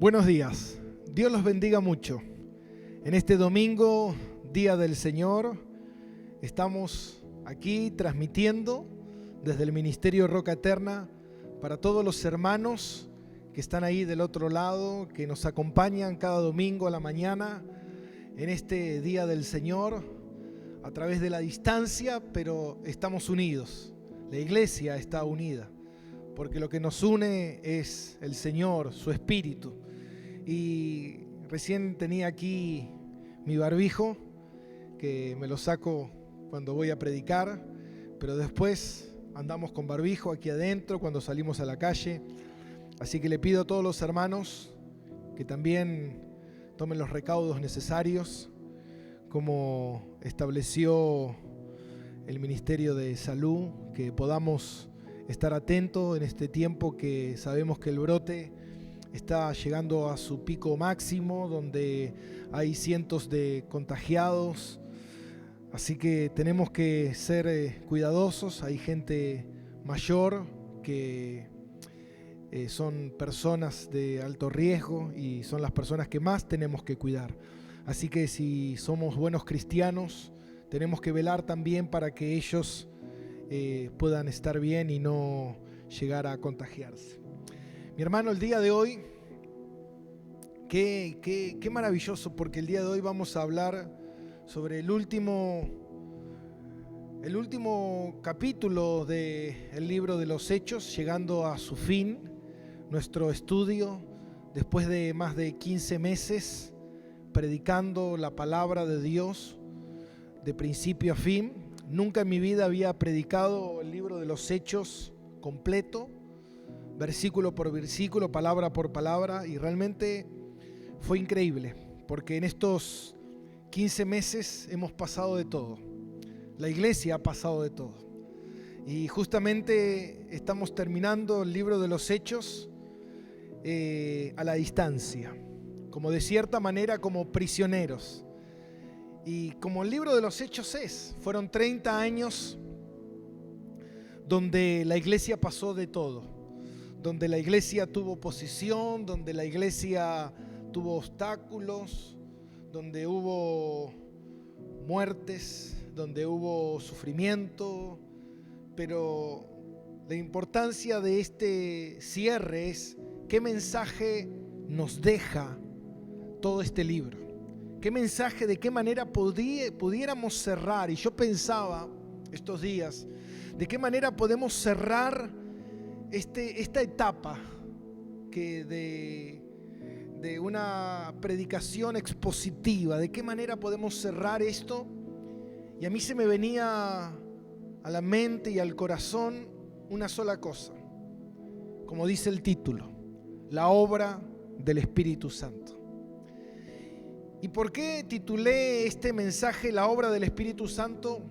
Buenos días, Dios los bendiga mucho. En este domingo, Día del Señor, estamos aquí transmitiendo desde el Ministerio Roca Eterna para todos los hermanos que están ahí del otro lado, que nos acompañan cada domingo a la mañana en este Día del Señor, a través de la distancia, pero estamos unidos. La iglesia está unida, porque lo que nos une es el Señor, su Espíritu. Y recién tenía aquí mi barbijo, que me lo saco cuando voy a predicar, pero después andamos con barbijo aquí adentro cuando salimos a la calle. Así que le pido a todos los hermanos que también tomen los recaudos necesarios, como estableció el Ministerio de Salud, que podamos estar atentos en este tiempo que sabemos que el brote está llegando a su pico máximo, donde hay cientos de contagiados. Así que tenemos que ser cuidadosos. Hay gente mayor que son personas de alto riesgo y son las personas que más tenemos que cuidar. Así que si somos buenos cristianos, tenemos que velar también para que ellos puedan estar bien y no llegar a contagiarse. Mi hermano, el día de hoy, qué maravilloso, porque el día de hoy vamos a hablar sobre el último capítulo del libro de los Hechos, llegando a su fin, nuestro estudio, después de más de 15 meses predicando la palabra de Dios de principio a fin. Nunca en mi vida había predicado el libro de los Hechos completo, versículo por versículo, palabra por palabra, y realmente fue increíble, porque en estos 15 meses hemos pasado de todo. La iglesia ha pasado de todo. Y justamente estamos terminando el libro de los Hechos a la distancia, como de cierta manera como prisioneros. Y como el libro de los Hechos fueron 30 años donde la iglesia pasó de todo, donde la iglesia tuvo oposición, donde la iglesia tuvo obstáculos, donde hubo muertes, donde hubo sufrimiento. Pero la importancia de este cierre es qué mensaje nos deja todo este libro. Qué mensaje, de qué manera pudiéramos cerrar. Y yo pensaba estos días, de qué manera podemos cerrar esta etapa que de una predicación expositiva. De qué manera podemos cerrar esto. Y a mí se me venía a la mente y al corazón una sola cosa, como dice el título: la obra del Espíritu Santo. ¿Y por qué titulé este mensaje la obra del Espíritu Santo?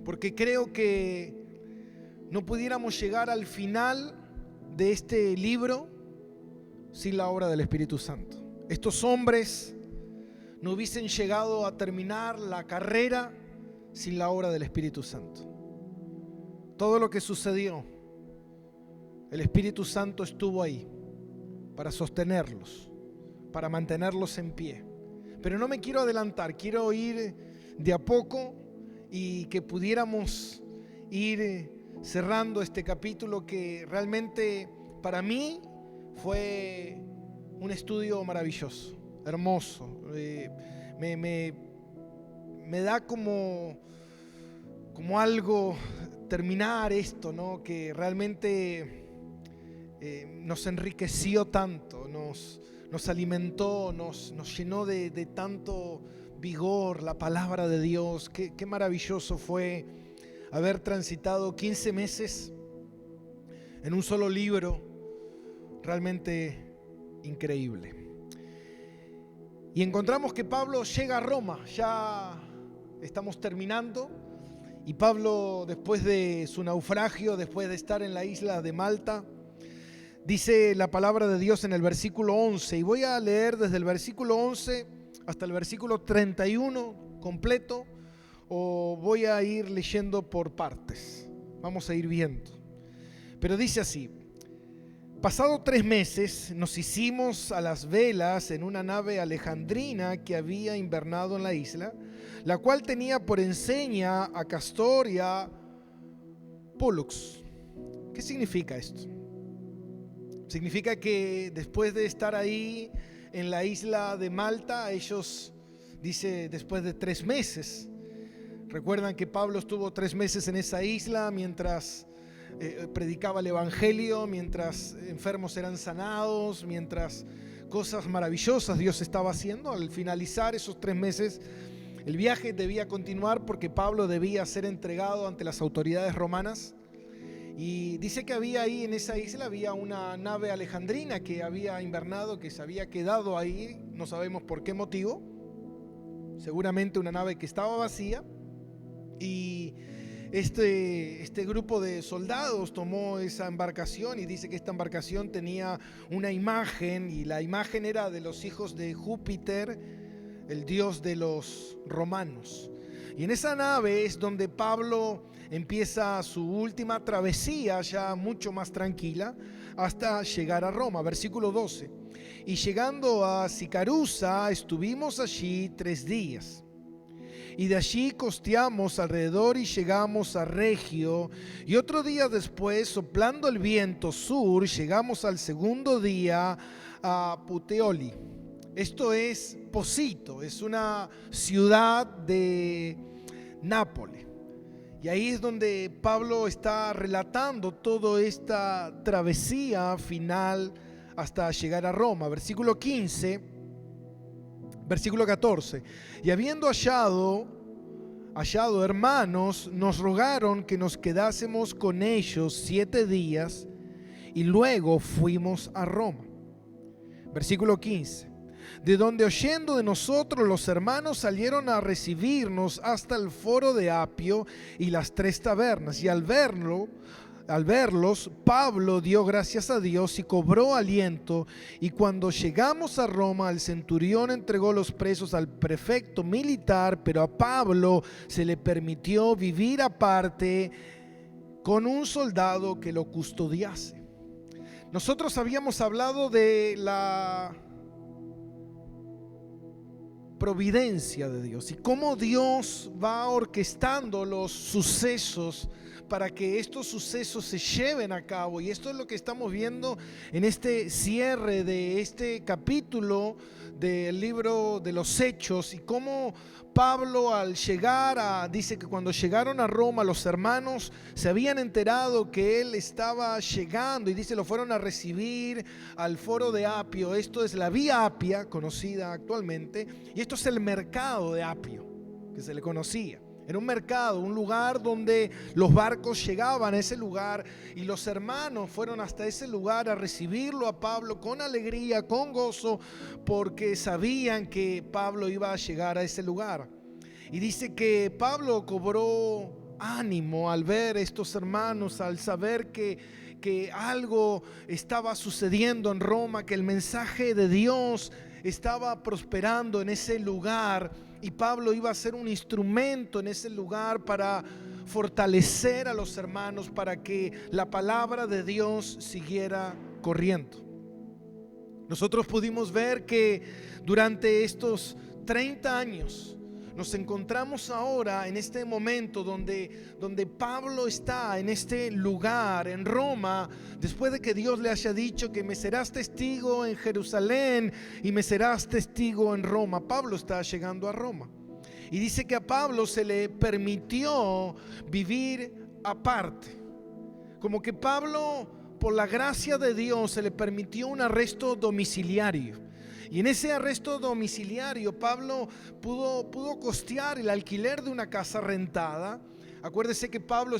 Porque creo que no pudiéramos llegar al final de este libro sin la obra del Espíritu Santo. Estos hombres no hubiesen llegado a terminar la carrera sin la obra del Espíritu Santo. Todo lo que sucedió, el Espíritu Santo estuvo ahí para sostenerlos, para mantenerlos en pie. Pero no me quiero adelantar, quiero ir de a poco y que pudiéramos ir cerrando este capítulo que realmente para mí fue un estudio maravilloso, hermoso. Me da como algo terminar esto, ¿no? Que realmente nos enriqueció tanto, nos alimentó, nos llenó de tanto vigor la palabra de Dios. Qué maravilloso fue haber transitado 15 meses en un solo libro, realmente increíble. Y encontramos que Pablo llega a Roma, ya estamos terminando, y Pablo, después de su naufragio, después de estar en la isla de Malta, dice la palabra de Dios en el versículo 11, y voy a leer desde el versículo 11 hasta el versículo 31 completo, o voy a ir leyendo por partes, vamos a ir viendo. Pero dice así: Pasado 3 meses nos hicimos a las velas en una nave alejandrina que había invernado en la isla, la cual tenía por enseña a Castor y a Pólux. ¿Qué significa esto? Significa que después de estar ahí en la isla de Malta, ellos, dice, después de 3 meses. Recuerdan que Pablo estuvo 3 meses en esa isla mientras predicaba el evangelio, mientras enfermos eran sanados, mientras cosas maravillosas Dios estaba haciendo. Al finalizar esos 3 meses, el viaje debía continuar porque Pablo debía ser entregado ante las autoridades romanas. Y dice que había ahí en esa isla, había una nave alejandrina que había invernado, que se había quedado ahí, no sabemos por qué motivo, seguramente una nave que estaba vacía. Y este grupo de soldados tomó esa embarcación y dice que esta embarcación tenía una imagen, y la imagen era de los hijos de Júpiter, el dios de los romanos. Y en esa nave es donde Pablo empieza su última travesía, ya mucho más tranquila, hasta llegar a Roma. Versículo 12. Y llegando a Sicarusa, estuvimos allí 3 días. Y de allí costeamos alrededor y llegamos a Regio. Y otro día después, soplando el viento sur, llegamos al segundo día a Puteoli. Esto es Posito, es una ciudad de Nápoles. Y ahí es donde Pablo está relatando toda esta travesía final hasta llegar a Roma. Versículo 15, versículo 14. Y habiendo hallado hermanos, nos rogaron que nos quedásemos con ellos 7 días y luego fuimos a Roma. Versículo 15. De donde oyendo de nosotros los hermanos salieron a recibirnos hasta el foro de Apio y las 3 tabernas. Y al verlos, Pablo dio gracias a Dios y cobró aliento. Y cuando llegamos a Roma, el centurión entregó los presos al prefecto militar, pero a Pablo se le permitió vivir aparte con un soldado que lo custodiase. Nosotros habíamos hablado de la providencia de Dios y cómo Dios va orquestando los sucesos para que estos sucesos se lleven a cabo. Y esto es lo que estamos viendo en este cierre de este capítulo del libro de los Hechos, y cómo Pablo al llegar dice que cuando llegaron a Roma, los hermanos se habían enterado que él estaba llegando, y dice lo fueron a recibir al foro de Apio. Esto es la Vía Apia, conocida actualmente, y esto es el mercado de Apio, que se le conocía. Era un mercado, un lugar donde los barcos llegaban a ese lugar, y los hermanos fueron hasta ese lugar a recibirlo a Pablo con alegría, con gozo, porque sabían que Pablo iba a llegar a ese lugar. Y dice que Pablo cobró ánimo al ver estos hermanos, al saber que algo estaba sucediendo en Roma, que el mensaje de Dios estaba prosperando en ese lugar, y Pablo iba a ser un instrumento en ese lugar para fortalecer a los hermanos, para que la palabra de Dios siguiera corriendo. Nosotros pudimos ver que durante estos 30 años nos encontramos ahora en este momento donde Pablo está en este lugar, en Roma, después de que Dios le haya dicho que me serás testigo en Jerusalén y me serás testigo en Roma. Pablo está llegando a Roma. Y dice que a Pablo se le permitió vivir aparte. Como que Pablo, por la gracia de Dios, se le permitió un arresto domiciliario. Y en ese arresto domiciliario Pablo pudo costear el alquiler de una casa rentada. Acuérdese que Pablo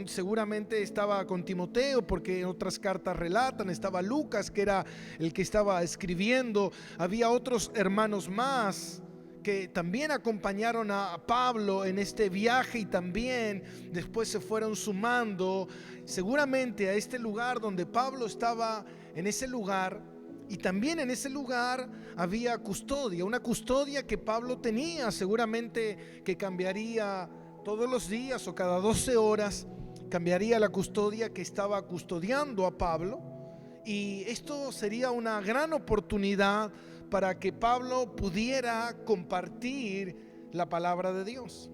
seguramente estaba con Timoteo, porque en otras cartas relatan, estaba Lucas, que era el que estaba escribiendo. Había otros hermanos más que también acompañaron a Pablo en este viaje, y también después se fueron sumando seguramente a este lugar donde Pablo estaba en ese lugar. Y también en ese lugar había custodia, una custodia que Pablo tenía, seguramente que cambiaría todos los días o cada 12 horas, cambiaría la custodia que estaba custodiando a Pablo. y esto sería una gran oportunidad para que Pablo pudiera compartir la palabra de Dios.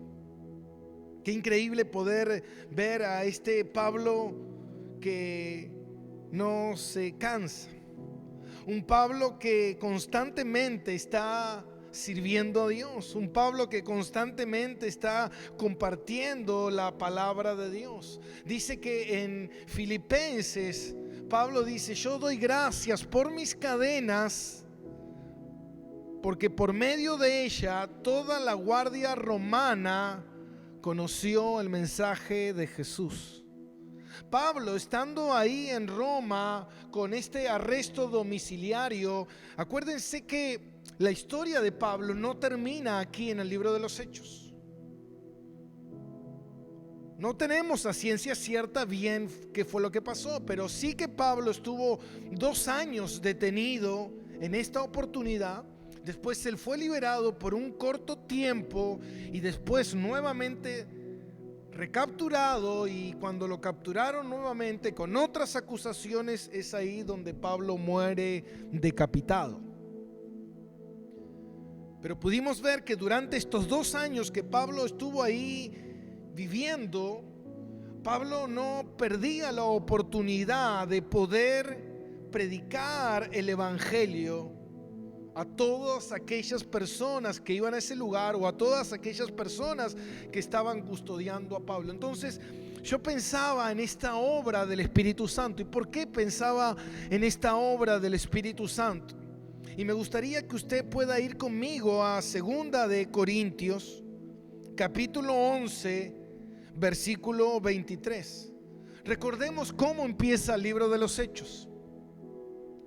Qué increíble poder ver a este Pablo que no se cansa. Un Pablo que constantemente está sirviendo a Dios. Un Pablo que constantemente está compartiendo la palabra de Dios. Dice que en Filipenses, Pablo dice: yo doy gracias por mis cadenas, porque por medio de ella toda la guardia romana conoció el mensaje de Jesús. Pablo, estando ahí en Roma con este arresto domiciliario, acuérdense que la historia de Pablo no termina aquí en el libro de los Hechos. No tenemos a ciencia cierta bien qué fue lo que pasó, pero sí que Pablo estuvo 2 años detenido en esta oportunidad. Después él fue liberado por un corto tiempo y después nuevamente recapturado, y cuando lo capturaron nuevamente con otras acusaciones, es ahí donde Pablo muere decapitado. Pero pudimos ver que durante estos 2 años que Pablo estuvo ahí viviendo, Pablo no perdía la oportunidad de poder predicar el evangelio a todas aquellas personas que iban a ese lugar, o a todas aquellas personas que estaban custodiando a Pablo. Entonces yo pensaba en esta obra del Espíritu Santo. ¿Y por qué pensaba en esta obra del Espíritu Santo? Y me gustaría que usted pueda ir conmigo a 2 de Corintios, capítulo 11, versículo 23. Recordemos cómo empieza el libro de los Hechos.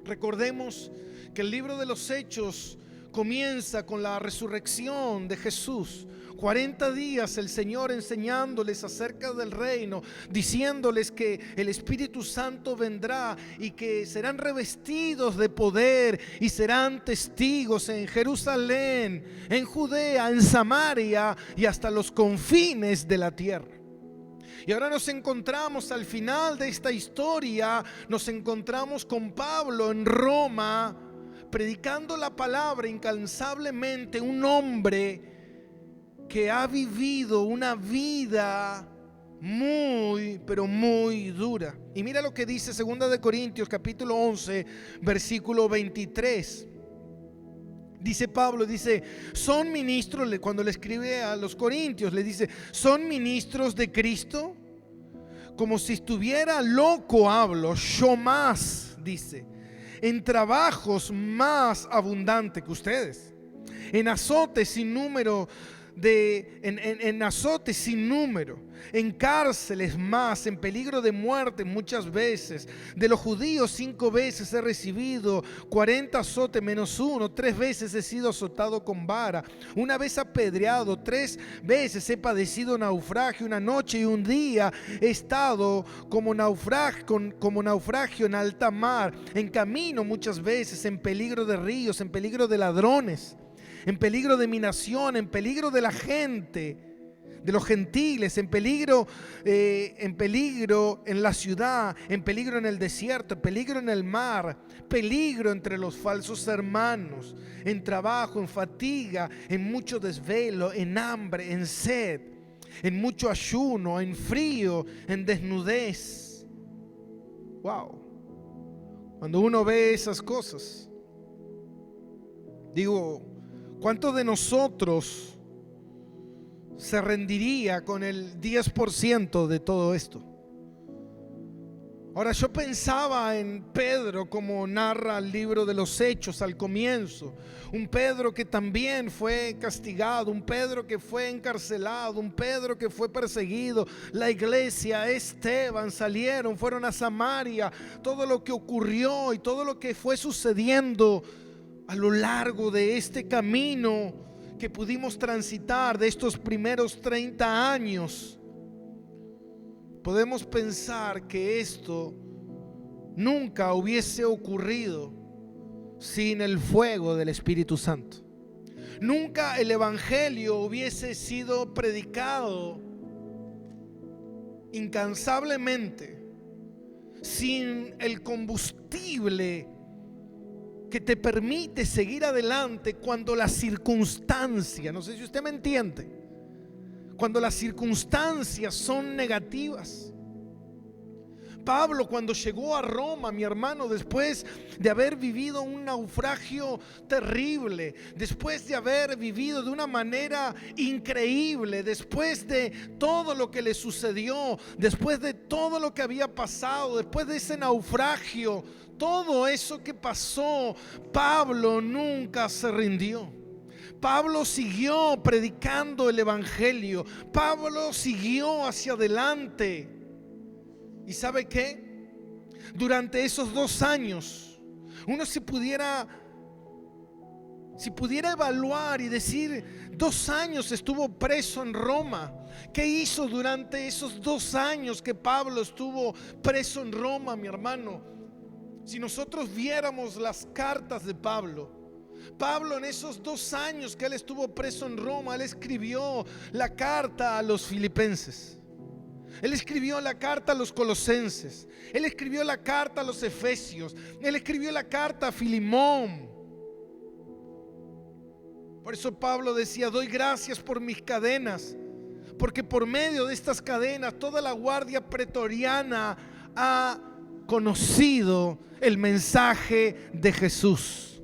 Recordemos que el libro de los Hechos comienza con la resurrección de Jesús. 40 días el Señor enseñándoles acerca del reino, diciéndoles que el Espíritu Santo vendrá y que serán revestidos de poder y serán testigos en Jerusalén, en Judea, en Samaria y hasta los confines de la tierra. Y ahora nos encontramos al final de esta historia, nos encontramos con Pablo en Roma, predicando la palabra incansablemente, un hombre que ha vivido una vida muy, pero muy dura. Y mira lo que dice 2 de Corintios capítulo 11, versículo 23. Dice Pablo, dice: son ministros, cuando le escribe a los corintios, le dice: son ministros de Cristo. Como si estuviera loco hablo, yo más, dice, en trabajos más abundante que ustedes, en azotes sin número, en azotes sin número, en cárceles más, en peligro de muerte muchas veces. De los judíos 5 veces he recibido 40 azotes menos 1, 3 veces he sido azotado con vara, 1 vez apedreado, 3 veces he padecido naufragio, 1 noche y 1 día he estado como naufragio en alta mar, en camino muchas veces, en peligro de ríos, en peligro de ladrones, en peligro de mi nación, en peligro de la gente, de los gentiles, en peligro en la ciudad, en peligro en el desierto, en peligro en el mar, peligro entre los falsos hermanos, en trabajo, en fatiga, en mucho desvelo, en hambre, en sed, en mucho ayuno, en frío, en desnudez. Wow. Cuando uno ve esas cosas, digo, ¿cuántos de nosotros se rendiría con el 10% de todo esto? Ahora, yo pensaba en Pedro, como narra el libro de los Hechos al comienzo. Un Pedro que también fue castigado, un Pedro que fue encarcelado, un Pedro que fue perseguido. La iglesia, Esteban, fueron a Samaria. Todo lo que ocurrió y todo lo que fue sucediendo a lo largo de este camino que pudimos transitar de estos primeros 30 años, podemos pensar que esto nunca hubiese ocurrido sin el fuego del Espíritu Santo. Nunca el evangelio hubiese sido predicado incansablemente sin el combustible que te permite seguir adelante cuando las circunstancias, no sé si usted me entiende, cuando las circunstancias son negativas. Pablo, cuando llegó a Roma, mi hermano, después de haber vivido un naufragio terrible, después de haber vivido de una manera increíble, después de todo lo que le sucedió, después de todo lo que había pasado, después de ese naufragio, todo eso que pasó, Pablo nunca se rindió. Pablo siguió predicando el evangelio. Pablo siguió hacia adelante. ¿Y sabe qué? Durante esos 2 años, uno si pudiera evaluar y decir, 2 años estuvo preso en Roma. ¿Qué hizo durante esos 2 años que Pablo estuvo preso en Roma, mi hermano? Si nosotros viéramos las cartas de Pablo, en esos 2 años que él estuvo preso en Roma, él escribió la carta a los filipenses. Él escribió la carta a los colosenses. Él escribió la carta a los efesios. Él escribió la carta a Filimón. Por eso Pablo decía, doy gracias por mis cadenas, porque por medio de estas cadenas toda la guardia pretoriana ha conocido el mensaje de Jesús.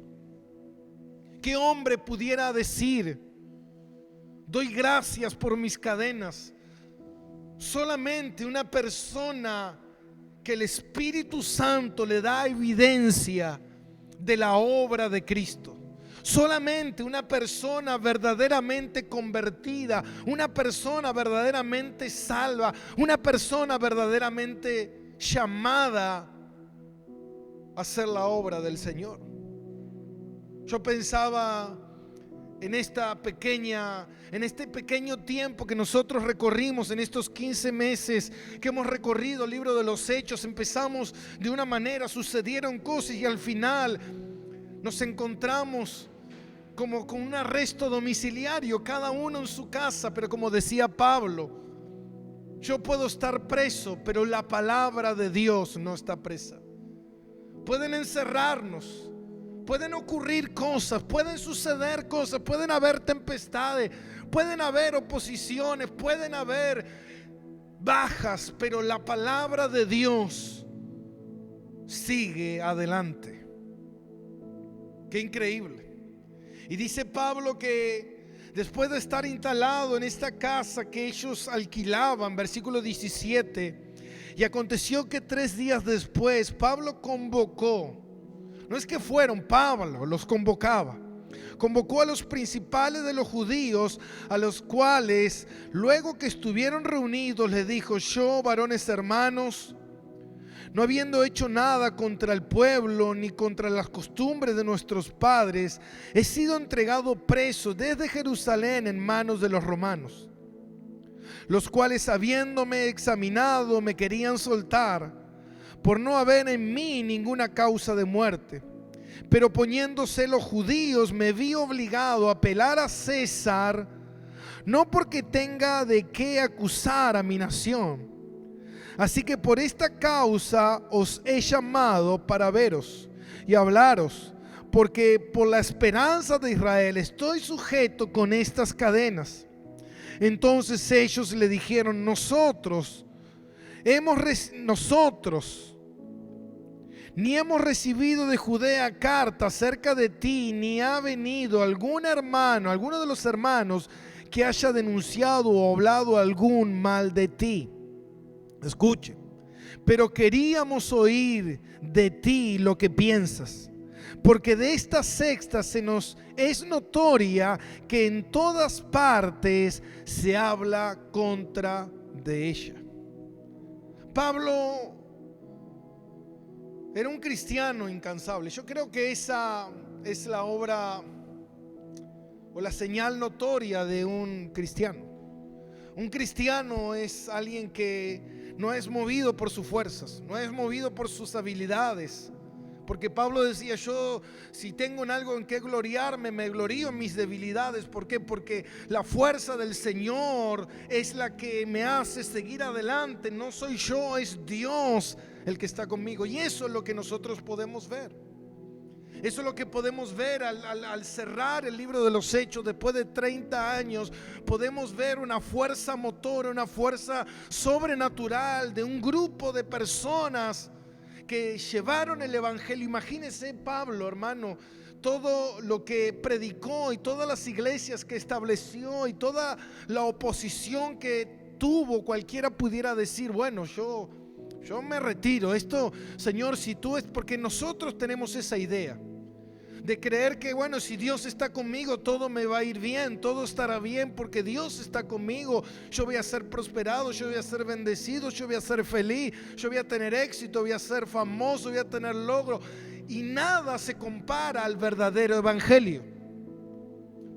¿Qué hombre pudiera decir, doy gracias por mis cadenas? Solamente una persona que el Espíritu Santo le da evidencia de la obra de Cristo. Solamente una persona verdaderamente convertida, una persona verdaderamente salva, una persona verdaderamente llamada a hacer la obra del Señor. Yo pensaba en este pequeño tiempo que nosotros recorrimos, en estos 15 meses que hemos recorrido el libro de los Hechos. Empezamos de una manera, sucedieron cosas y al final nos encontramos como con un arresto domiciliario, cada uno en su casa. Pero como decía Pablo, yo puedo estar preso, pero la palabra de Dios no está presa. Pueden encerrarnos, pueden ocurrir cosas, pueden suceder cosas, pueden haber tempestades, pueden haber oposiciones, pueden haber bajas, pero la palabra de Dios sigue adelante. Qué increíble. Y dice Pablo que después de estar instalado en esta casa que ellos alquilaban, versículo 17, y aconteció que 3 días después Pablo convocó. No es que fueron, Pablo los convocaba. Convocó a los principales de los judíos, a los cuales luego que estuvieron reunidos les dijo: yo, varones hermanos, no habiendo hecho nada contra el pueblo ni contra las costumbres de nuestros padres, he sido entregado preso desde Jerusalén en manos de los romanos, los cuales, habiéndome examinado, me querían soltar por no haber en mí ninguna causa de muerte. Pero poniéndose los judíos, me vi obligado a apelar a César, no porque tenga de qué acusar a mi nación. Así que por esta causa os he llamado para veros y hablaros, porque por la esperanza de Israel estoy sujeto con estas cadenas. Entonces ellos le dijeron: nosotros ni hemos recibido de Judea carta acerca de ti, ni ha venido alguno de los hermanos que haya denunciado o hablado algún mal de ti. Escuche, pero queríamos oír de ti lo que piensas, porque de esta secta se nos es notoria que en todas partes se habla contra de ella. Pablo era un cristiano incansable. Yo creo que esa es la obra o la señal notoria de un cristiano. Un cristiano es alguien que no es movido por sus fuerzas, no es movido por sus habilidades. Porque Pablo decía, yo si tengo en algo en que gloriarme, me glorío en mis debilidades. ¿Por qué? Porque la fuerza del Señor es la que me hace seguir adelante. No soy yo, es Dios el que está conmigo. Y eso es lo que nosotros podemos ver. Eso es lo que podemos ver al cerrar el libro de los Hechos. Después de 30 años podemos ver una fuerza motora, una fuerza sobrenatural de un grupo de personas que llevaron el evangelio. Imagínese Pablo, hermano, todo lo que predicó y todas las iglesias que estableció y toda la oposición que tuvo. Cualquiera pudiera decir, bueno, yo me retiro. Esto, Señor, si tú es, porque nosotros tenemos esa idea de creer que, bueno, si Dios está conmigo, todo me va a ir bien, todo estará bien porque Dios está conmigo. Yo voy a ser prosperado, yo voy a ser bendecido, yo voy a ser feliz, yo voy a tener éxito, voy a ser famoso, voy a tener logro. Y nada se compara al verdadero evangelio.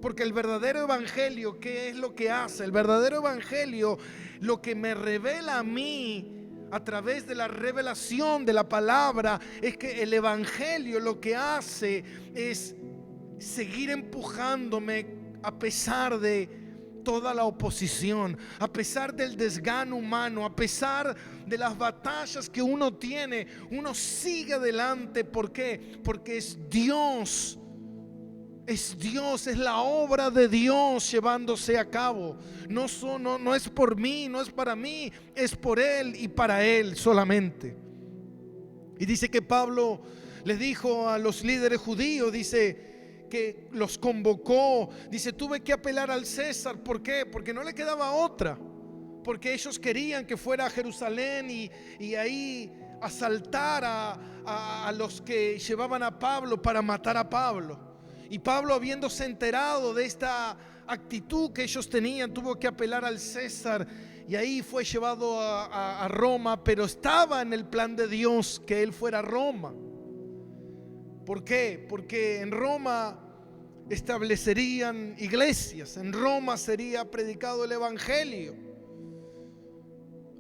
Porque el verdadero evangelio, ¿qué es lo que hace? El verdadero evangelio, lo que me revela a mí a través de la revelación de la palabra, es que el evangelio lo que hace es seguir empujándome a pesar de toda la oposición, a pesar del desgano humano, a pesar de las batallas que uno tiene. Uno sigue adelante. ¿Por qué? Porque es Dios. Es Dios, es la obra de Dios llevándose a cabo. No es por mí, no es para mí, es por Él y para Él solamente. Y dice que Pablo le dijo a los líderes judíos, dice que los convocó, dice, tuve que apelar al César. ¿Por qué? Porque no le quedaba otra. Porque ellos querían que fuera a Jerusalén y ahí asaltar a los que llevaban a Pablo para matar a Pablo. Y Pablo, habiéndose enterado de esta actitud que ellos tenían, tuvo que apelar al César y ahí fue llevado a Roma. Pero estaba en el plan de Dios que él fuera a Roma. ¿Por qué? Porque en Roma establecerían iglesias, en Roma sería predicado el evangelio.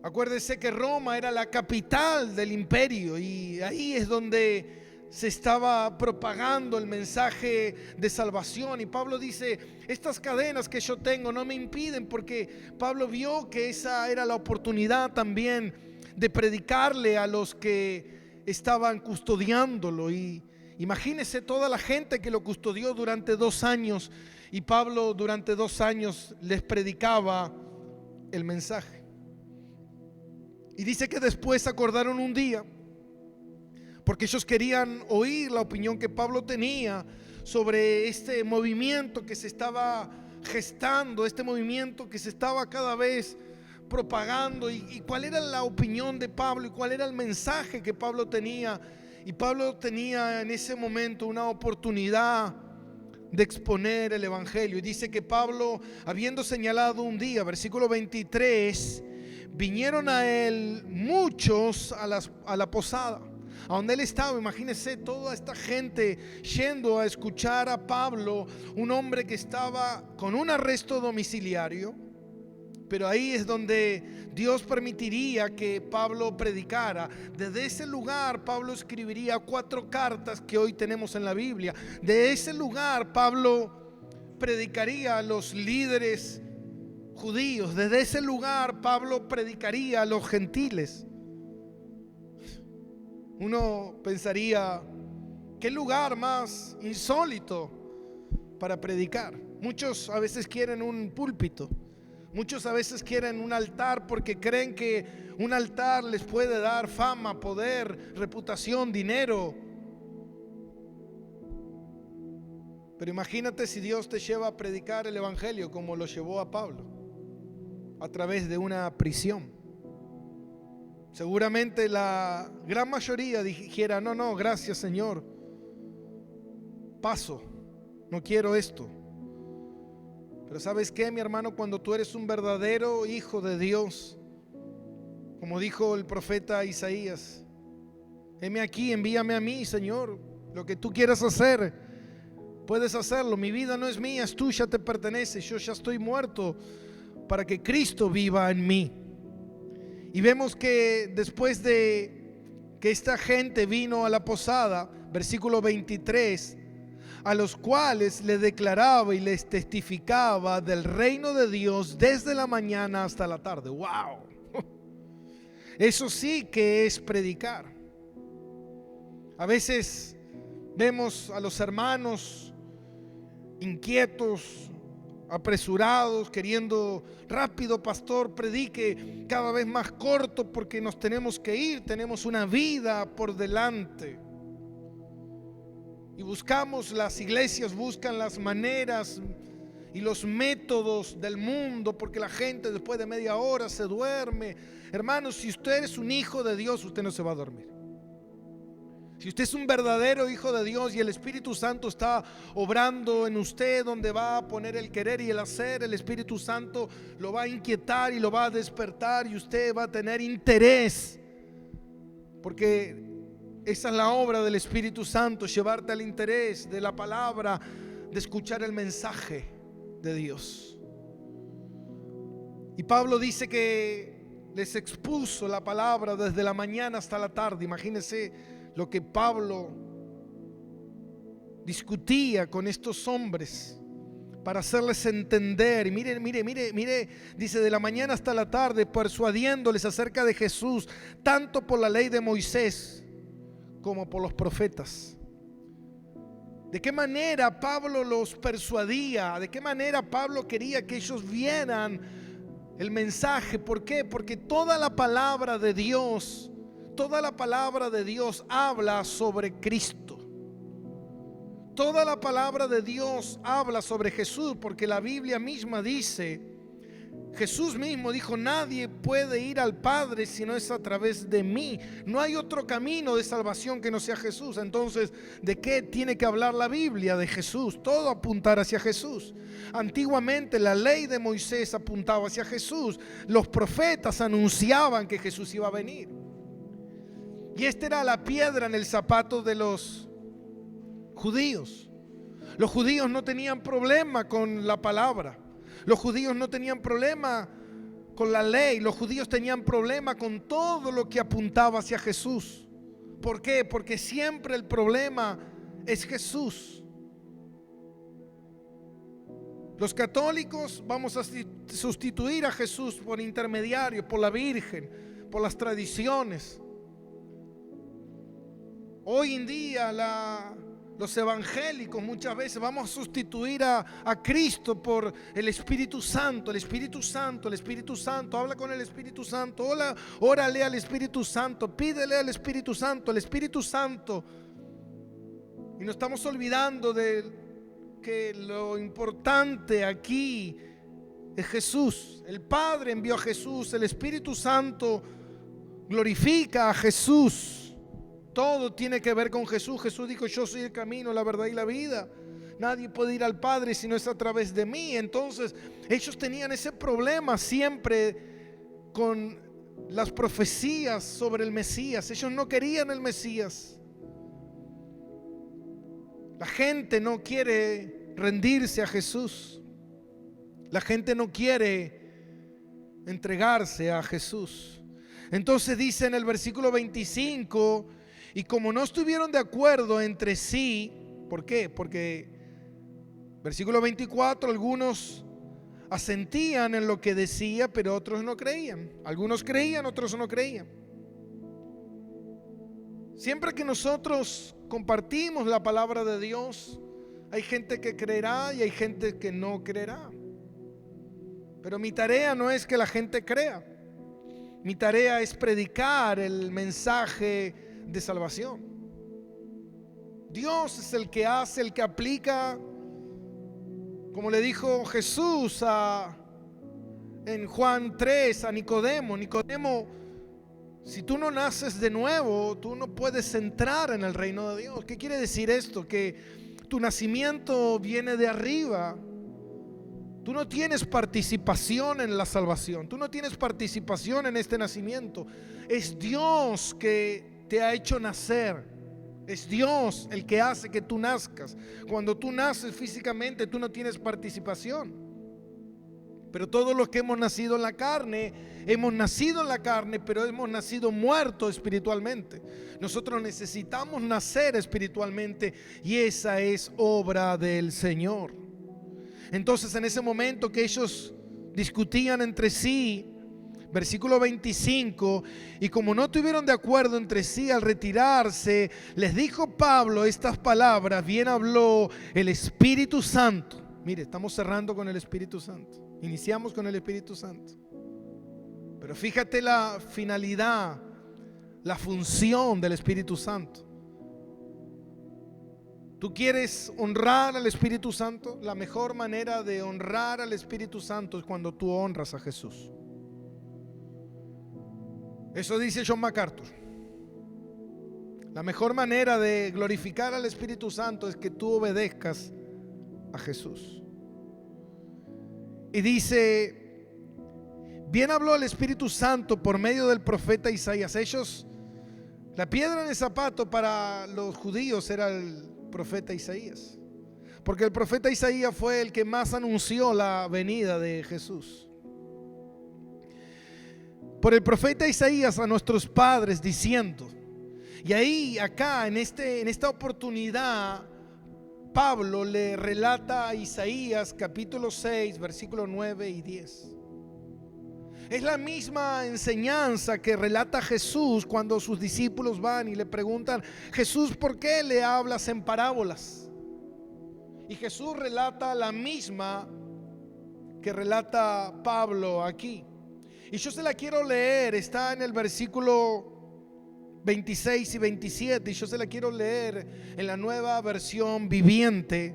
Acuérdese que Roma era la capital del imperio y ahí es donde se estaba propagando el mensaje de salvación. Y Pablo dice, estas cadenas que yo tengo no me impiden, porque Pablo vio que esa era la oportunidad también de predicarle a los que estaban custodiándolo. Y imagínese toda la gente que lo custodió durante 2 años, y Pablo durante 2 años les predicaba el mensaje. Y dice que después acordaron un día, porque ellos querían oír la opinión que Pablo tenía sobre este movimiento que se estaba gestando, este movimiento que se estaba cada vez propagando, y cuál era la opinión de Pablo y cuál era el mensaje que Pablo tenía. Y Pablo tenía en ese momento una oportunidad de exponer el evangelio. Y dice que Pablo, habiendo señalado un día, versículo 23, vinieron a él muchos a la posada a donde él estaba. Imagínense toda esta gente yendo a escuchar a Pablo, un hombre que estaba con un arresto domiciliario. Pero ahí es donde Dios permitiría que Pablo predicara. Desde ese lugar Pablo escribiría 4 cartas que hoy tenemos en la Biblia. De ese lugar Pablo predicaría a los líderes judíos. Desde ese lugar Pablo predicaría a los gentiles. Uno pensaría, ¿qué lugar más insólito para predicar? Muchos a veces quieren un púlpito, muchos a veces quieren un altar porque creen que un altar les puede dar fama, poder, reputación, dinero. Pero imagínate si Dios te lleva a predicar el evangelio como lo llevó a Pablo, a través de una prisión. Seguramente la gran mayoría dijera, no, gracias Señor, paso, no quiero esto. Pero ¿sabes qué, mi hermano? Cuando tú eres un verdadero hijo de Dios, como dijo el profeta Isaías, heme aquí, envíame a mí, Señor, lo que tú quieras hacer, puedes hacerlo. Mi vida no es mía, es tuya, te pertenece. Yo ya estoy muerto para que Cristo viva en mí. Y vemos que después de que esta gente vino a la posada, versículo 23, a los cuales le declaraba y les testificaba del reino de Dios desde la mañana hasta la tarde. ¡Wow! Eso sí que es predicar. A veces vemos a los hermanos inquietos, apresurados, queriendo rápido, pastor, predique cada vez más corto porque nos tenemos que ir, tenemos una vida por delante. Y buscamos, las iglesias buscan las maneras y los métodos del mundo, porque la gente después de media hora se duerme. Hermanos, si usted es un hijo de Dios, usted no se va a dormir. Si usted es un verdadero hijo de Dios y el Espíritu Santo está obrando en usted, donde va a poner el querer y el hacer, el Espíritu Santo lo va a inquietar y lo va a despertar, y usted va a tener interés, porque esa es la obra del Espíritu Santo, llevarte al interés de la palabra, de escuchar el mensaje de Dios. Y Pablo dice que les expuso la palabra desde la mañana hasta la tarde. Imagínense lo que Pablo discutía con estos hombres para hacerles entender. Y mire, dice, de la mañana hasta la tarde, persuadiéndoles acerca de Jesús, tanto por la ley de Moisés como por los profetas. ¿De qué manera Pablo los persuadía? ¿De qué manera Pablo quería que ellos vieran el mensaje? ¿Por qué? Porque toda la palabra de Dios habla sobre Cristo. Toda la palabra de Dios habla sobre Jesús, porque la Biblia misma dice, Jesús mismo dijo, nadie puede ir al Padre si no es a través de mí. No hay otro camino de salvación que no sea Jesús. Entonces, ¿de qué tiene que hablar la Biblia? De Jesús. Todo apuntar hacia Jesús. Antiguamente la ley de Moisés apuntaba hacia Jesús. Los profetas anunciaban que Jesús iba a venir. Y esta era la piedra en el zapato de los judíos. Los judíos no tenían problema con la palabra. Los judíos no tenían problema con la ley. Los judíos tenían problema con todo lo que apuntaba hacia Jesús. ¿Por qué? Porque siempre el problema es Jesús. Los católicos vamos a sustituir a Jesús por intermediario, por la Virgen, por las tradiciones. Hoy en día los evangélicos muchas veces vamos a sustituir a Cristo por el Espíritu Santo. El Espíritu Santo, el Espíritu Santo. Habla con el Espíritu Santo. Órale al Espíritu Santo. Pídele al Espíritu Santo, el Espíritu Santo. Y nos estamos olvidando de que lo importante aquí es Jesús. El Padre envió a Jesús. El Espíritu Santo glorifica a Jesús. Todo tiene que ver con Jesús. Jesús dijo, yo soy el camino, la verdad y la vida. Nadie puede ir al Padre si no es a través de mí. Entonces ellos tenían ese problema siempre con las profecías sobre el Mesías. Ellos no querían el Mesías. La gente no quiere rendirse a Jesús. La gente no quiere entregarse a Jesús. Entonces dice en el versículo 25, y como no estuvieron de acuerdo entre sí, ¿por qué? Porque versículo 24, algunos asentían en lo que decía, pero otros no creían. Algunos creían, otros no creían. Siempre que nosotros compartimos la palabra de Dios, hay gente que creerá y hay gente que no creerá. Pero mi tarea no es que la gente crea. Mi tarea es predicar el mensaje de salvación. Dios es el que hace, el que aplica, como le dijo Jesús en Juan 3 a Nicodemo. Nicodemo, si tú no naces de nuevo, tú no puedes entrar en el reino de Dios. ¿Qué quiere decir esto? Que tu nacimiento viene de arriba. Tú no tienes participación en la salvación. Tú no tienes participación en este nacimiento. Es Dios que te ha hecho nacer. Es Dios el que hace que tú nazcas. Cuando tú naces físicamente, tú no tienes participación. Pero todos los que hemos nacido en la carne, pero hemos nacido muertos espiritualmente. Nosotros necesitamos nacer espiritualmente y esa es obra del Señor. Entonces, en ese momento que ellos discutían entre sí, versículo 25, y como no tuvieron de acuerdo entre sí al retirarse, les dijo Pablo estas palabras: bien habló el Espíritu Santo. Mire, estamos cerrando con el Espíritu Santo. Iniciamos con el Espíritu Santo. Pero fíjate la finalidad, la función del Espíritu Santo. ¿Tú quieres honrar al Espíritu Santo? La mejor manera de honrar al Espíritu Santo es cuando tú honras a Jesús. Eso dice John MacArthur. La mejor manera de glorificar al Espíritu Santo es que tú obedezcas a Jesús. Y dice: bien habló el Espíritu Santo por medio del profeta Isaías. La piedra en el zapato para los judíos era el profeta Isaías, porque el profeta Isaías fue el que más anunció la venida de Jesús. Por el profeta Isaías a nuestros padres diciendo, y ahí acá en esta oportunidad Pablo le relata a Isaías capítulo 6 versículos 9 y 10. Es la misma enseñanza que relata Jesús cuando sus discípulos van y le preguntan: Jesús, ¿por qué le hablas en parábolas? Y Jesús relata la misma que relata Pablo aquí. Y yo se la quiero leer, está en el versículo 26 y 27, y yo se la quiero leer en la nueva versión viviente,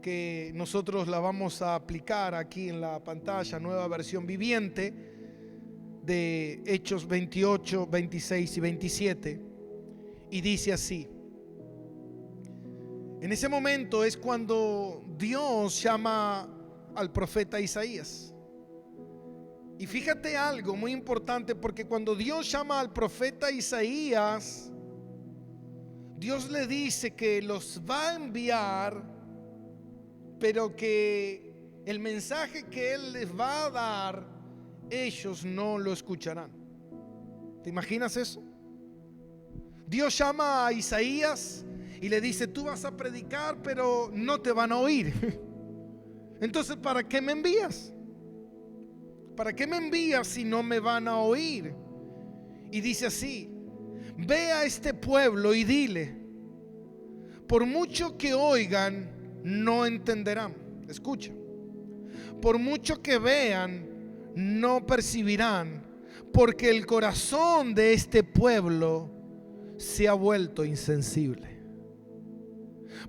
que nosotros la vamos a aplicar aquí en la pantalla, nueva versión viviente de Hechos 28, 26 y 27. Y dice así: en ese momento es cuando Dios llama al profeta Isaías. Y fíjate algo muy importante, porque cuando Dios llama al profeta Isaías, Dios le dice que los va a enviar, pero que el mensaje que Él les va a dar, ellos no lo escucharán. ¿Te imaginas eso? Dios llama a Isaías y le dice: tú vas a predicar, pero no te van a oír. Entonces, ¿para qué me envías? ¿Para qué me envías si no me van a oír? Y dice así: ve a este pueblo y dile, por mucho que oigan, no entenderán. Escucha. Por mucho que vean, no percibirán, porque el corazón de este pueblo se ha vuelto insensible.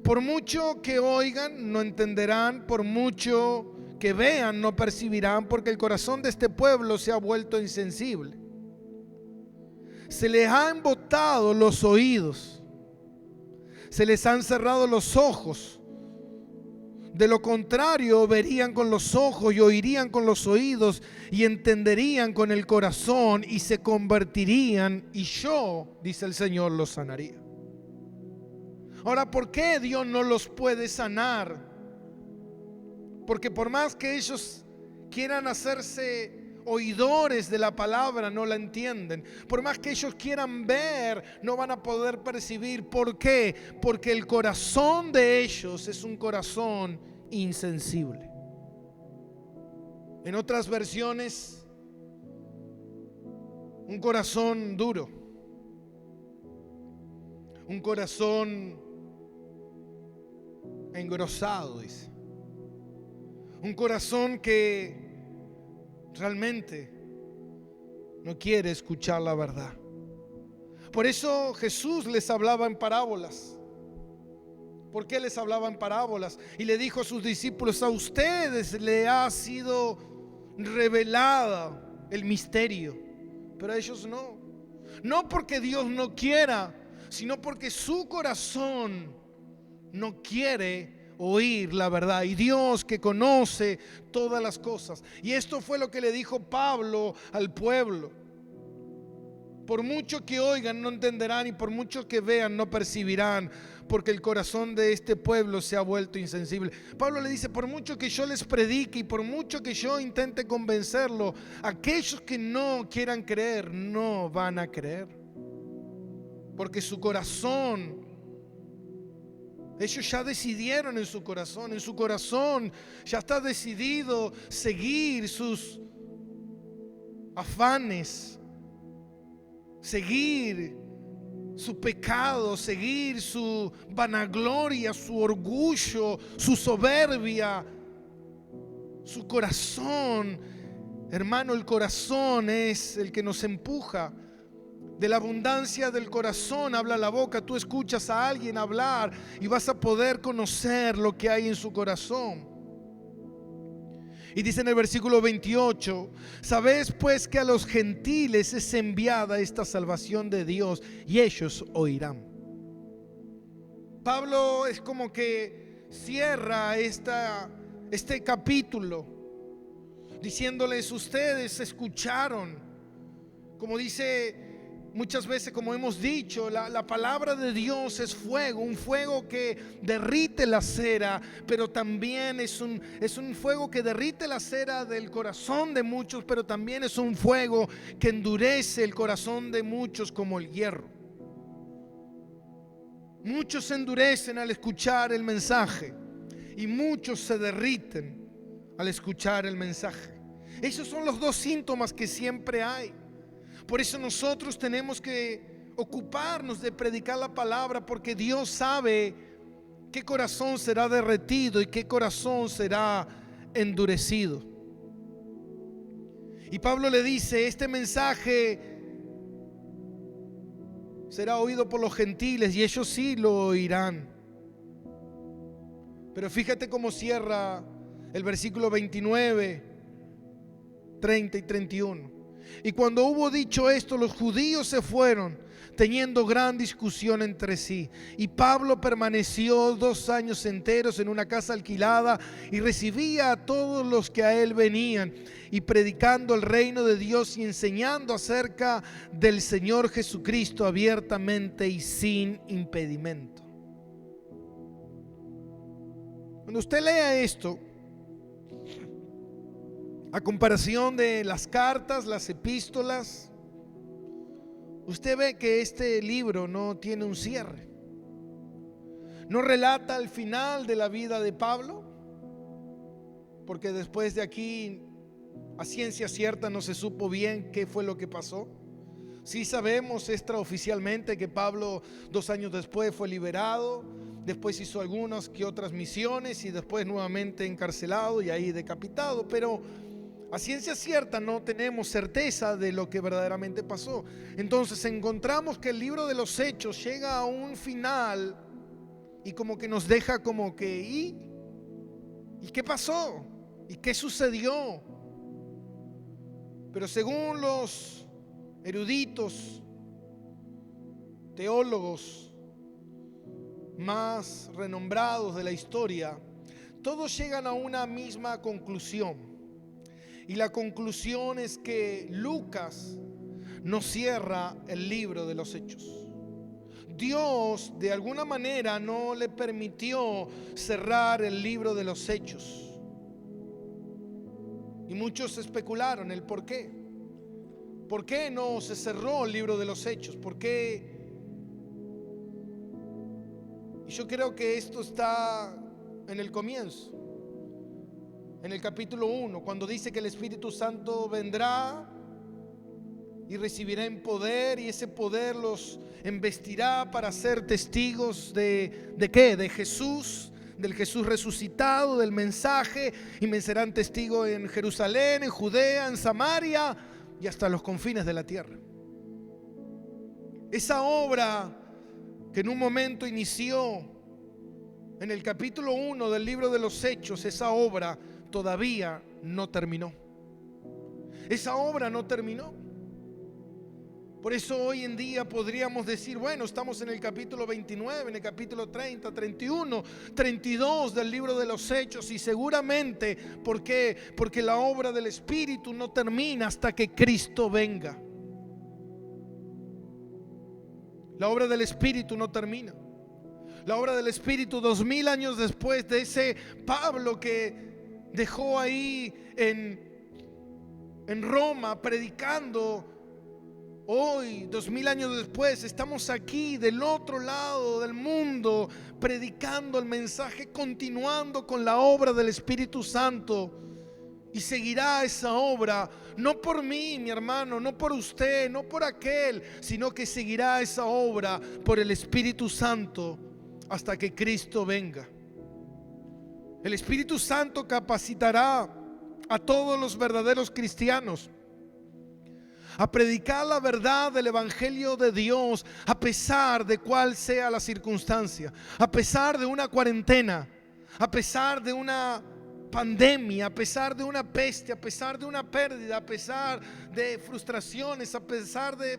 Por mucho que oigan, no entenderán. Por mucho que vean, no percibirán, porque el corazón de este pueblo se ha vuelto insensible. Se les han embotado los oídos, se les han cerrado los ojos. De lo contrario, verían con los ojos y oirían con los oídos y entenderían con el corazón y se convertirían, y yo, dice el Señor, los sanaría. Ahora, ¿por qué Dios no los puede sanar? Porque por más que ellos quieran hacerse oidores de la palabra, no la entienden. Por más que ellos quieran ver, no van a poder percibir. ¿Por qué? Porque el corazón de ellos es un corazón insensible. En otras versiones, un corazón duro, un corazón engrosado, dice. Un corazón que realmente no quiere escuchar la verdad. Por eso Jesús les hablaba en parábolas. ¿Por qué les hablaba en parábolas? Y le dijo a sus discípulos: a ustedes le ha sido revelada el misterio, pero a ellos no. No porque Dios no quiera, sino porque su corazón no quiere oír la verdad. Y Dios, que conoce todas las cosas. Y esto fue lo que le dijo Pablo al pueblo. Por mucho que oigan no entenderán, y por mucho que vean no percibirán, porque el corazón de este pueblo se ha vuelto insensible. Pablo le dice, por mucho que yo les predique y por mucho que yo intente convencerlo, aquellos que no quieran creer no van a creer, porque su corazón, ellos ya decidieron en su corazón ya está decidido seguir sus afanes, seguir su pecado, seguir su vanagloria, su orgullo, su soberbia, su corazón. Hermano, el corazón es el que nos empuja. De la abundancia del corazón habla la boca. Tú escuchas a alguien hablar y vas a poder conocer lo que hay en su corazón. Y dice en el versículo 28, sabéis pues que a los gentiles es enviada esta salvación de Dios y ellos oirán. Pablo es como que cierra este capítulo diciéndoles, ustedes escucharon, como dice muchas veces, como hemos dicho, la palabra de Dios es fuego, un fuego que derrite la cera, pero también es un fuego que derrite la cera del corazón de muchos, pero también es un fuego que endurece el corazón de muchos como el hierro. Muchos se endurecen al escuchar el mensaje y muchos se derriten al escuchar el mensaje. Esos son los dos síntomas que siempre hay. Por eso nosotros tenemos que ocuparnos de predicar la palabra, porque Dios sabe qué corazón será derretido y qué corazón será endurecido. Y Pablo le dice, este mensaje será oído por los gentiles y ellos sí lo oirán. Pero fíjate cómo cierra el versículo 29, 30 y 31. Y cuando hubo dicho esto, los judíos se fueron, teniendo gran discusión entre sí. Y Pablo permaneció 2 años enteros en una casa alquilada y recibía a todos los que a él venían, y predicando el reino de Dios y enseñando acerca del Señor Jesucristo abiertamente y sin impedimento. Cuando usted lea esto, a comparación de las cartas, las epístolas, usted ve que este libro no tiene un cierre. No relata el final de la vida de Pablo, porque después de aquí, a ciencia cierta, no se supo bien qué fue lo que pasó. Sí sabemos extraoficialmente que Pablo 2 años después fue liberado, después hizo algunas que otras misiones y después nuevamente encarcelado y ahí decapitado, pero a ciencia cierta no tenemos certeza de lo que verdaderamente pasó. Entonces encontramos que el libro de los Hechos llega a un final y como que nos deja como que ¿y qué pasó? ¿Y qué sucedió? Pero según los eruditos, teólogos más renombrados de la historia, todos llegan a una misma conclusión. Y la conclusión es que Lucas no cierra el libro de los Hechos. Dios de alguna manera no le permitió cerrar el libro de los Hechos. Y muchos especularon el por qué. ¿Por qué no se cerró el libro de los Hechos? ¿Por qué? Y yo creo que esto está en el comienzo. En el capítulo 1, cuando dice que el Espíritu Santo vendrá y recibirá en poder, y ese poder los embestirá para ser testigos ¿de qué? De Jesús, del Jesús resucitado, del mensaje, y me serán testigos en Jerusalén, en Judea, en Samaria y hasta los confines de la tierra. Esa obra que en un momento inició en el capítulo 1 del libro de los Hechos, esa obra todavía no terminó. Esa obra no terminó. Por eso hoy en día podríamos decir, bueno, estamos en el capítulo 29, en el capítulo 30, 31, 32 del libro de los Hechos, y seguramente, ¿por qué? Porque la obra del Espíritu no termina hasta que Cristo venga. La obra del Espíritu no termina. La obra del Espíritu 2000 años después de ese Pablo que dejó ahí en Roma predicando, hoy 2000 años después estamos aquí del otro lado del mundo predicando el mensaje, continuando con la obra del Espíritu Santo. Y seguirá esa obra, no por mí, mi hermano, no por usted, no por aquel, sino que seguirá esa obra por el Espíritu Santo hasta que Cristo venga. El Espíritu Santo capacitará a todos los verdaderos cristianos a predicar la verdad del Evangelio de Dios, a pesar de cuál sea la circunstancia, a pesar de una cuarentena, a pesar de una pandemia, a pesar de una peste, a pesar de una pérdida, a pesar de frustraciones, a pesar de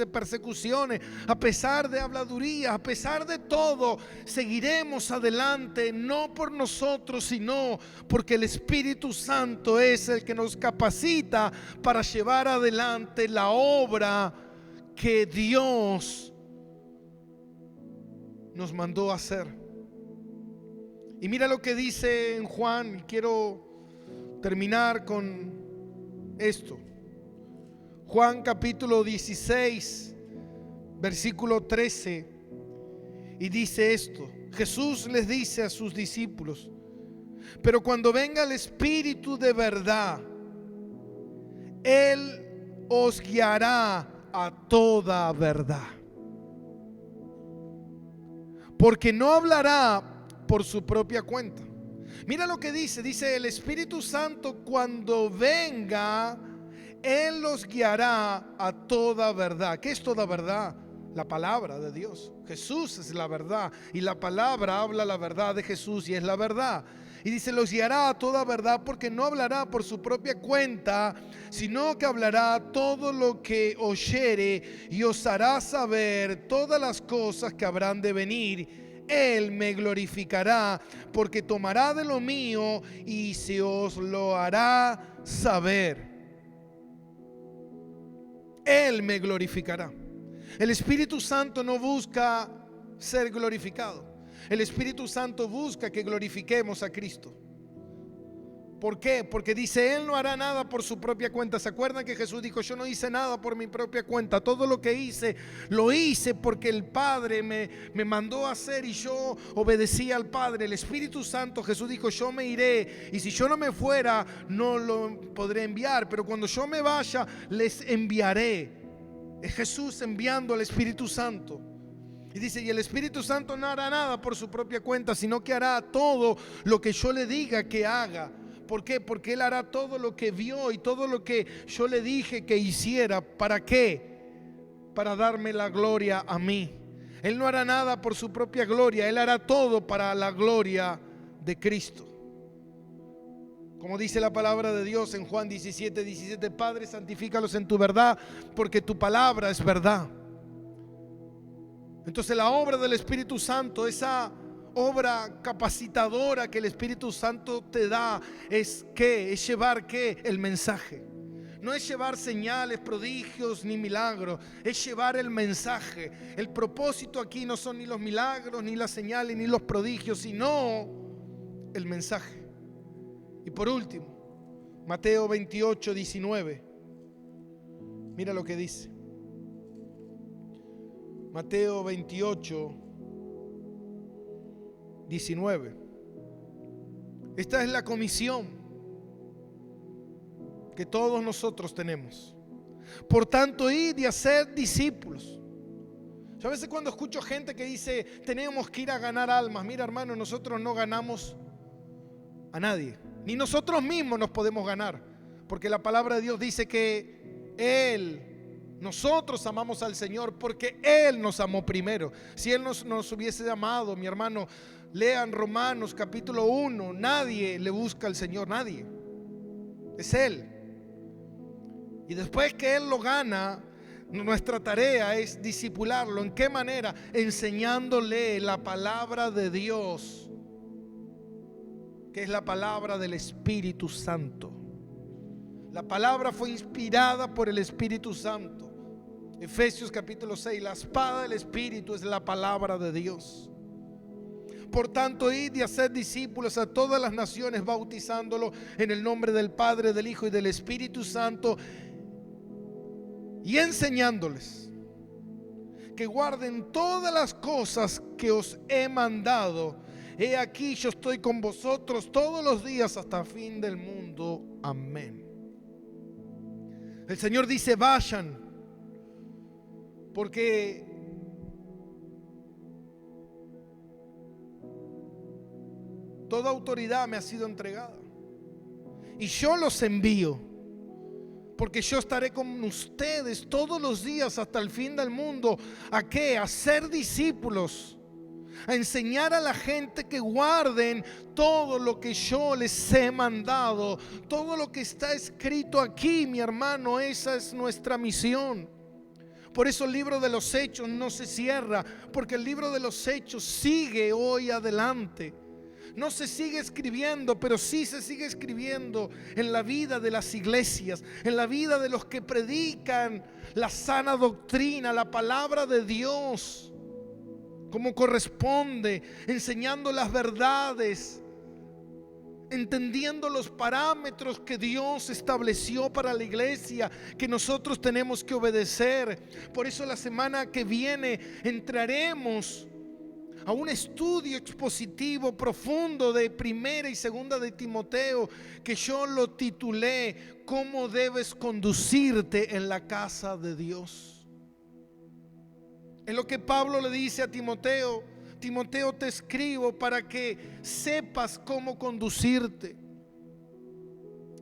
persecuciones, a pesar de habladurías, a pesar de todo, seguiremos adelante, no por nosotros, sino porque el Espíritu Santo es el que nos capacita para llevar adelante la obra que Dios nos mandó a hacer. Y mira lo que dice en Juan, y quiero terminar con esto. Juan capítulo 16, versículo 13, y dice esto: Jesús les dice a sus discípulos: pero cuando venga el Espíritu de verdad, Él os guiará a toda verdad, porque no hablará por su propia cuenta. Mira lo que dice el Espíritu Santo cuando venga, Él los guiará a toda verdad. ¿Qué es toda verdad? La palabra de Dios. Jesús es la verdad y la palabra habla la verdad de Jesús y es la verdad. Y dice: los guiará a toda verdad, porque no hablará por su propia cuenta, sino que hablará todo lo que oyere y os hará saber todas las cosas que habrán de venir. Él me glorificará, porque tomará de lo mío y se os lo hará saber. Él me glorificará. El Espíritu Santo no busca ser glorificado. El Espíritu Santo busca que glorifiquemos a Cristo. ¿Por qué? Porque dice: Él no hará nada por su propia cuenta. ¿Se acuerdan que Jesús dijo: yo no hice nada por mi propia cuenta? Todo lo que hice, lo hice porque el Padre me mandó a hacer y yo obedecí al Padre. El Espíritu Santo, Jesús dijo: yo me iré, y si yo no me fuera, no lo podré enviar, pero cuando yo me vaya, les enviaré. Es Jesús enviando al Espíritu Santo. Y dice: y el Espíritu Santo no hará nada por su propia cuenta, sino que hará todo lo que yo le diga que haga. ¿Por qué? Porque Él hará todo lo que vio y todo lo que yo le dije que hiciera. ¿Para qué? Para darme la gloria a mí. Él no hará nada por su propia gloria, Él hará todo para la gloria de Cristo. Como dice la palabra de Dios en Juan 17:17: Padre, santifícalos en tu verdad, porque tu palabra es verdad. Entonces la obra del Espíritu Santo, esa obra capacitadora que el Espíritu Santo te da, es ¿qué? Es llevar ¿qué? El mensaje. No es llevar señales, prodigios ni milagros, es llevar el mensaje. El propósito aquí no son ni los milagros, ni las señales, ni los prodigios, sino el mensaje. Y por último, Mateo 28:19. Mira lo que dice. Mateo 28:19. Esta es la comisión que todos nosotros tenemos. Por tanto, id y hacer discípulos. Yo a veces cuando escucho gente que dice: tenemos que ir a ganar almas. Mira, hermano, nosotros no ganamos a nadie, ni nosotros mismos nos podemos ganar, porque la palabra de Dios dice que nosotros amamos al Señor porque Él nos amó primero. Si Él nos hubiese amado, mi hermano, lean Romanos capítulo 1. Nadie le busca al Señor, nadie. Es Él. Y después que Él lo gana, nuestra tarea es discipularlo. ¿En qué manera? Enseñándole la palabra de Dios, que es la palabra del Espíritu Santo. La palabra fue inspirada por el Espíritu Santo. Efesios capítulo 6, la espada del Espíritu es la palabra de Dios. Por tanto, id y haced discípulos a todas las naciones, bautizándolos en el nombre del Padre, del Hijo y del Espíritu Santo, y enseñándoles que guarden todas las cosas que os he mandado. He aquí, yo estoy con vosotros todos los días hasta el fin del mundo. Amén. El Señor dice: vayan, porque toda autoridad me ha sido entregada y yo los envío, porque yo estaré con ustedes todos los días hasta el fin del mundo. ¿A qué? A ser discípulos, a enseñar a la gente que guarden todo lo que yo les he mandado, todo lo que está escrito aquí, mi hermano. Esa es nuestra misión. Por eso el libro de los Hechos no se cierra, porque el libro de los Hechos sigue hoy adelante. No se sigue escribiendo, pero sí se sigue escribiendo en la vida de las iglesias, en la vida de los que predican la sana doctrina, la palabra de Dios, como corresponde, enseñando las verdades, entendiendo los parámetros que Dios estableció para la iglesia, que nosotros tenemos que obedecer. Por eso la semana que viene entraremos a un estudio expositivo profundo de primera y segunda de Timoteo, que yo lo titulé ¿Cómo debes conducirte en la casa de Dios? Es lo que Pablo le dice a Timoteo: Timoteo, te escribo para que sepas cómo conducirte.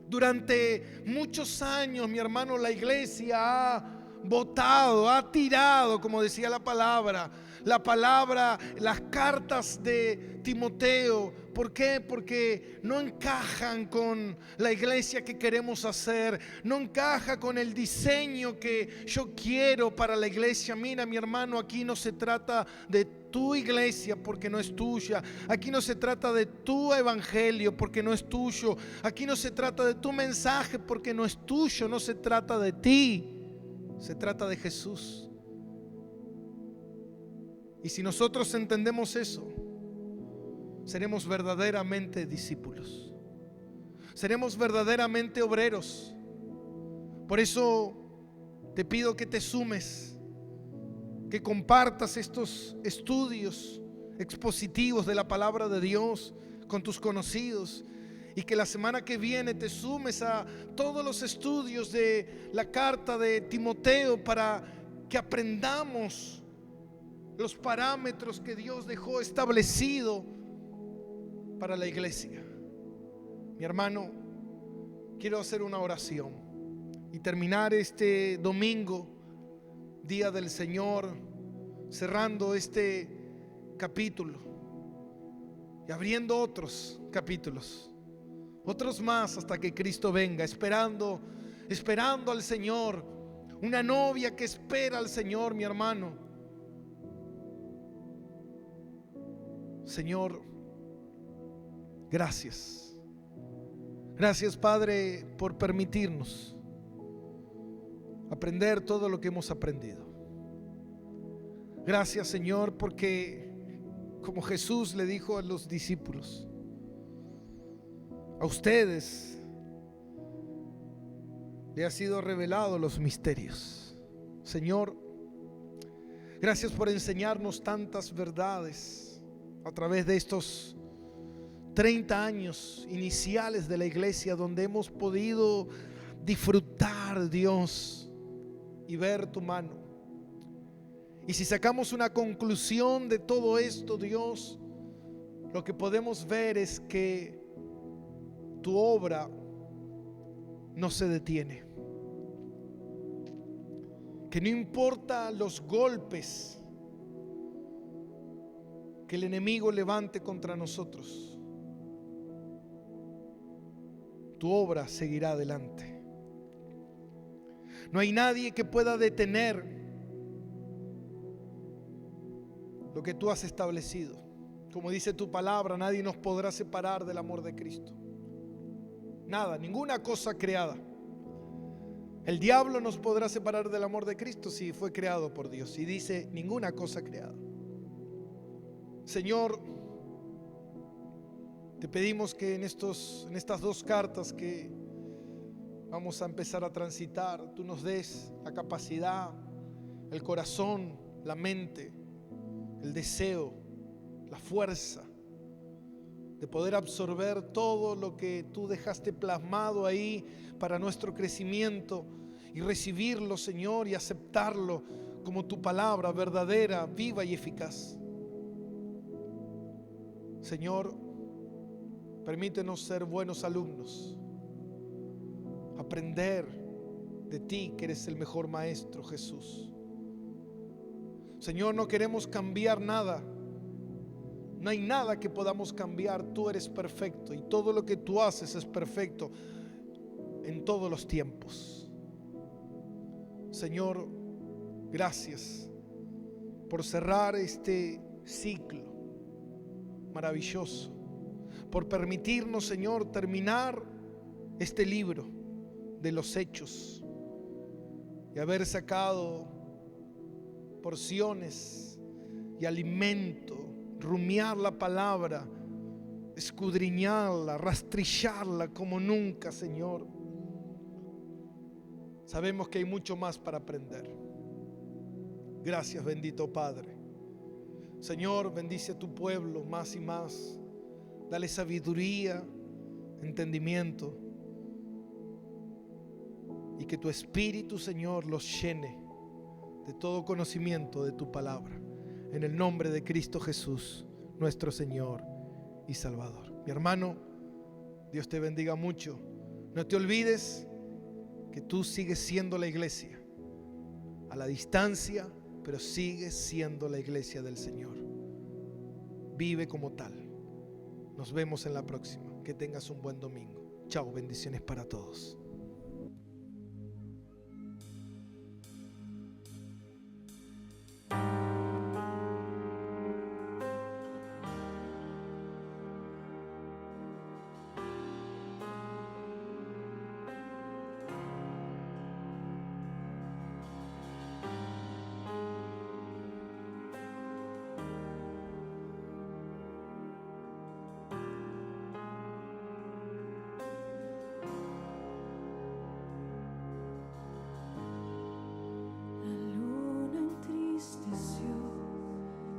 Durante muchos años, mi hermano, la iglesia ha botado, ha tirado, como decía la palabra, las cartas de Timoteo. ¿Por qué? Porque no encajan con la iglesia que queremos hacer, no encaja con el diseño que yo quiero para la iglesia. Mira, mi hermano, aquí no se trata de tu iglesia porque no es tuya. Aquí no se trata de tu evangelio porque no es tuyo. Aquí no se trata de tu mensaje porque no es tuyo. No se trata de ti, se trata de Jesús. Y si nosotros entendemos eso, seremos verdaderamente discípulos, seremos verdaderamente obreros. Por eso te pido que te sumes, que compartas estos estudios expositivos de la palabra de Dios con tus conocidos, y que la semana que viene te sumes a todos los estudios de la carta de Timoteo, para que aprendamos los parámetros que Dios dejó establecido para la iglesia. Mi hermano, quiero hacer una oración y terminar este domingo, día del Señor, cerrando este capítulo y abriendo otros capítulos, otros más, hasta que Cristo venga, esperando al Señor, una novia que espera al Señor, mi hermano. Señor, gracias. Gracias, Padre, por permitirnos aprender todo lo que hemos aprendido. Gracias, Señor, porque como Jesús le dijo a los discípulos, a ustedes le ha sido revelado los misterios. Señor, gracias por enseñarnos tantas verdades a través de estos 30 años iniciales de la iglesia, donde hemos podido disfrutar, Dios, y ver tu mano. Y si sacamos una conclusión de todo esto, Dios, lo que podemos ver es que tu obra no se detiene, que no importa los golpes que el enemigo levante contra nosotros, tu obra seguirá adelante. No hay nadie que pueda detener lo que tú has establecido. Como dice tu palabra, nadie nos podrá separar del amor de Cristo. Nada, ninguna cosa creada El diablo nos podrá separar del amor de Cristo si fue creado por Dios. Y dice, ninguna cosa creada. Señor, te pedimos que en estas 2 cartas que vamos a empezar a transitar, tú nos des la capacidad, el corazón, la mente, el deseo, la fuerza de poder absorber todo lo que tú dejaste plasmado ahí para nuestro crecimiento y recibirlo, Señor, y aceptarlo como tu palabra verdadera, viva y eficaz. Señor, permítenos ser buenos alumnos, aprender de ti, que eres el mejor maestro, Jesús. Señor, no queremos cambiar nada. No hay nada que podamos cambiar. Tú eres perfecto y todo lo que tú haces es perfecto en todos los tiempos. Señor, gracias por cerrar este ciclo maravilloso, por permitirnos, Señor, terminar este libro de los Hechos y haber sacado porciones y alimento, rumiar la palabra, escudriñarla, rastrillarla como nunca, Señor. Sabemos que hay mucho más para aprender. Gracias, bendito Padre. Señor, bendice a tu pueblo más y más. Dale sabiduría, entendimiento, y que tu Espíritu, Señor, los llene de todo conocimiento de tu palabra. En el nombre de Cristo Jesús, nuestro Señor y Salvador. Mi hermano, Dios te bendiga mucho. No te olvides que tú sigues siendo la iglesia, a la distancia, pero sigues siendo la iglesia del Señor. Vive como tal. Nos vemos en la próxima. Que tengas un buen domingo. Chao, bendiciones para todos.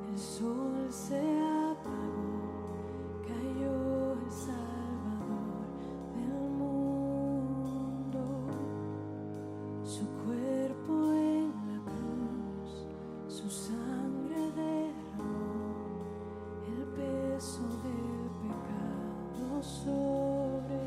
El sol se apagó, cayó el Salvador del mundo. Su cuerpo en la cruz, su sangre derramó, el peso del pecado sobre él.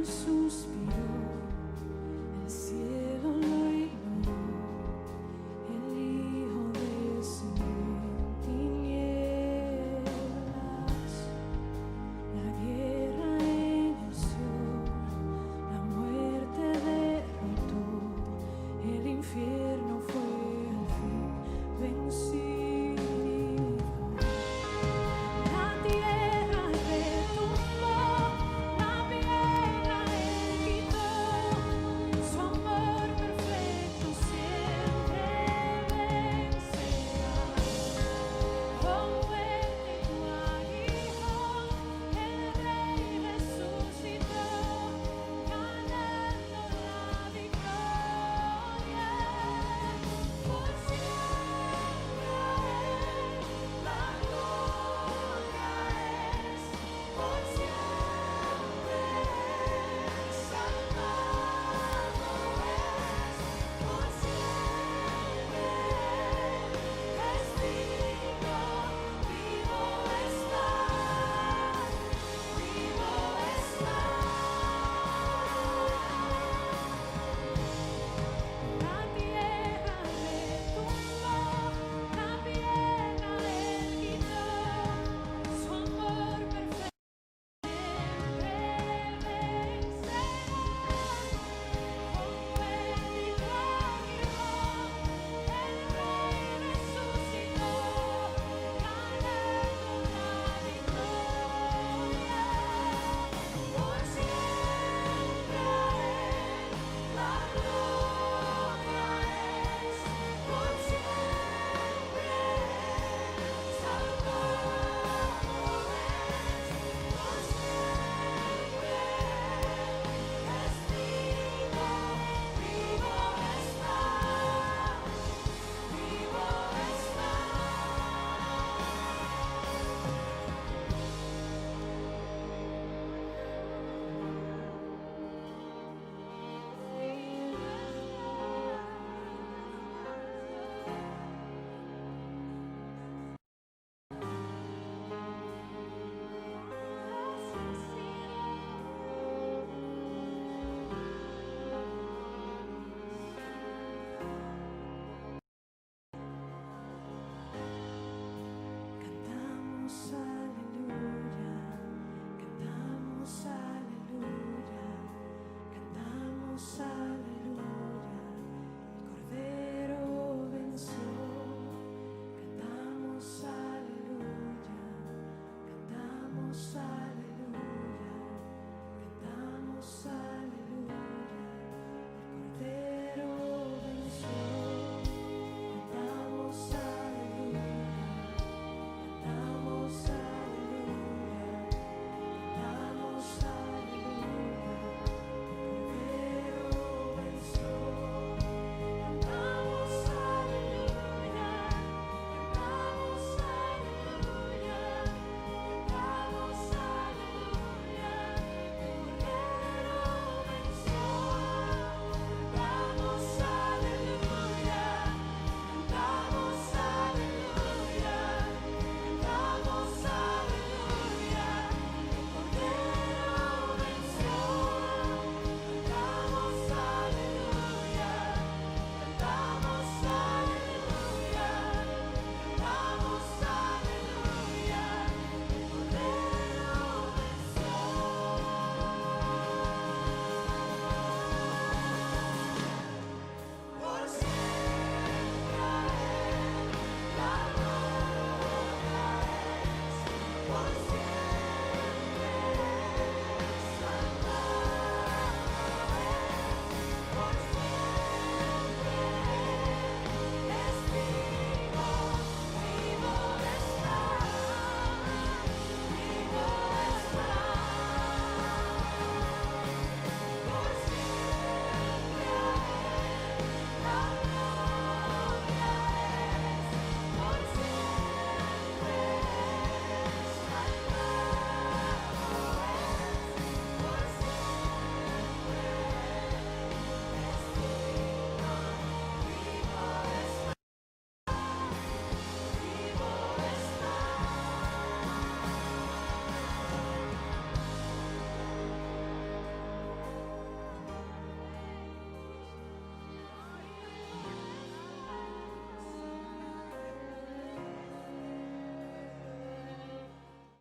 Suspiró, el cielo lo ignoró, el Hijo descendió en tinieblas, la guerra inició, la muerte derrotó, el infierno fue al fin vencido.